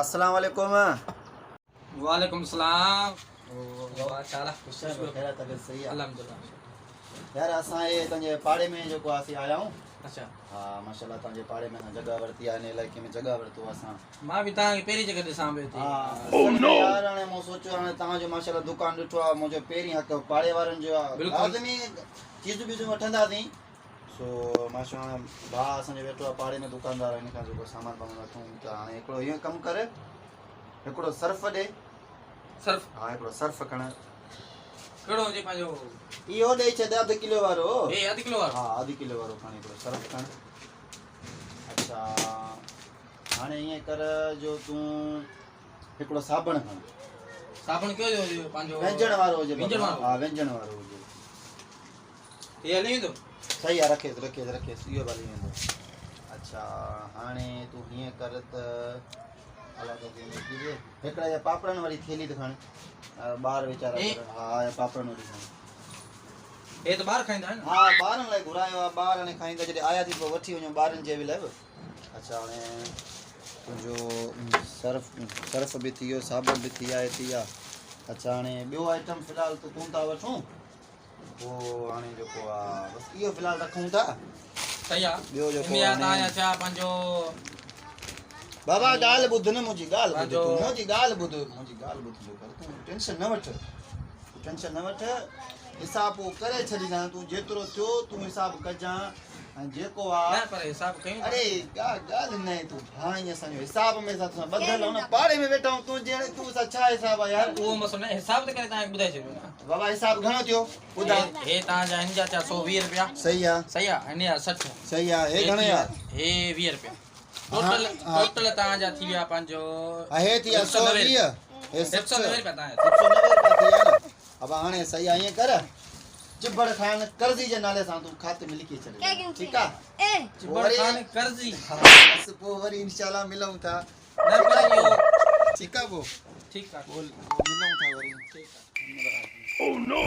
अस्सलाम वालेकुम। वालेकुम सलाम। यार असां ये तंजे पाड़े में जो आसी आया हूं। अच्छा हाँ माशाल्लाह तंजे पाड़े में जगह वरती है, इलाके में जगह वरतो असां। मां भी ता पेरी जगह दिसां बे थी। ओह नो यार ने मो सोचो हां ता जो माशाल्लाह दुकान ॾिठो आहे मुझे पेरी हक पाड़े वारन जो आदमी चीज़ भी जो वठंदा थी सो माशाल्लाह भा असां जो वेठो पाड़े में दुकानदार इन का जो सामान पाण वठूं त हाणे एकड़ो ये कम करे एकड़ो सर्फ दे सर्फ हां एकड़ो सर्फ कण कड़ो जे पाजो इहो दे छे आधा किलो वारो ए आधा किलो वारो हां आधा किलो वारो खणी एकड़ो सर्फ कण। अच्छा हाणे ये कर जो तू एकड़ो साबण खण साबण क्यों जो पांजो व्यंजन वारो जे व्यंजन वारो हां व्यंजन वारो जे ये हली तो सही है रखे इहो वाली वेंदो। अच्छा हाणे तू हीअं कर त अलॻि कीजिए हिकिड़ा या पापड़नि वारी थैली त खण ॿार वीचारा हा या पापड़नि वारी खण ए तो बाहर खाइंदा है ना। हा ॿारनि लाइ घुरायो आहे ॿार हाणे खाईंदा जॾहिं आया थी पोइ वठी वञो ॿारनि जे बि लाइ बि। अच्छा हाणे तुंहिंजो सर्फ बि थी वियो साबुण बि थी आहे थी आहे। अच्छा हाणे ॿियो आइटम फ़िलहालु तूं था वठूं पोइ हाणे जेको आहे बसि इहो फ़िलहालु रखूं था। सही आ ॿियो जेको इंडिया ता या छा पांजो बाबा ॻाल्हि ॿुध न मुंहिंजी ॻाल्हि ॿुध मुंहिंजी ॻाल्हि ॿुध जो कर तूं टेंशन न वठ हिसाब करे छॾींदा तूं जेतिरो थियो तूं हिसाब कजां ऐं जेको आहे ना पर हिसाब कयूं अरे ॻाल्हि न तूं भाई असांजो हिसाब में सां ॿधल हो न पाड़े में वेठा तूं जहिड़े तूं सां छा हिसाब आहे यार वो मसलो न हिसाब त करे ता बुधाई छो ना बाबा हिसाब घणो थियो ॿुधा हे ता जा इन जा 120 रुपया सही आहे सही आ इन जा 60 सही आहे हे घणे आहे हे 20 रुपया टोटल ता जा थी विया पांजो हे थी 120 हे 190 रुपया ता 190 रुपया थी विया न। अब हाणे सही आहे ईअं कर चिबड़ खान कर्जी जे नाले सां तूं खाते में लिखी छॾ ठीकु आहे चिबड़ खान कर्जी बस पोइ वरी इंशाल्लाह मिलूं था न पर यो ठीकु आहे पोइ ठीक आहे मिलूं था वरी ठीक आहे ओह नो